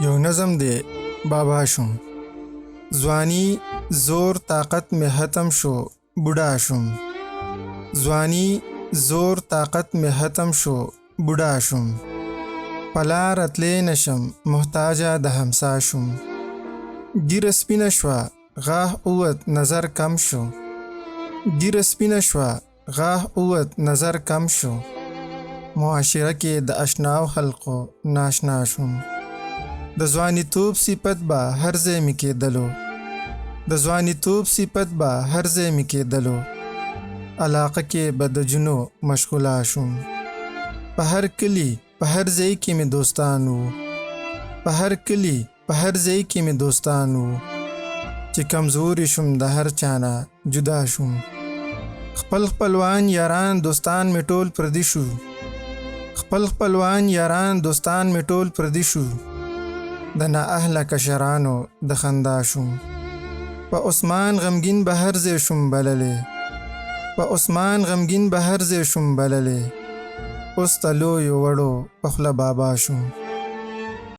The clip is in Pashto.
یو نظم دی بابا شوم ځواني زور طاقت مې ختم شو بوډا شوم ځواني زور طاقت مې ختم شو بوډا شوم په لار تللی نشم محتاجه د همسا شوم ږیره سپینه شوه غاښ اووت نظر کم شو ږیره سپینه شوه غاښ اووت نظر کم شو معاشره کې د اشناو خلقو ناشنا شوم د ځوانیتوب صفت به هر ځای مې کېدلو د ځوانیتوب صفت به هر ځای مې کېدلو علاقه کې به د جنو مشغوله شوم په هر کلي په هر ځای کې مې دوستان وو په هر کلي په هر ځای کې مې دوستان وو چې کمزوري شوم د هر چا نه جدا شوم خپل خپلوان یاران دوستان مې ټول پردي شو خپل خپلوان یاران دوستان مې ټول پردي شو د نااهله کشرانو د خندا شوم په عثمان غمګین به هر ځای شوم بللی په عثمان غمګین به هر ځای شوم بللی اوس د لویو وړو په خوله بابا شوم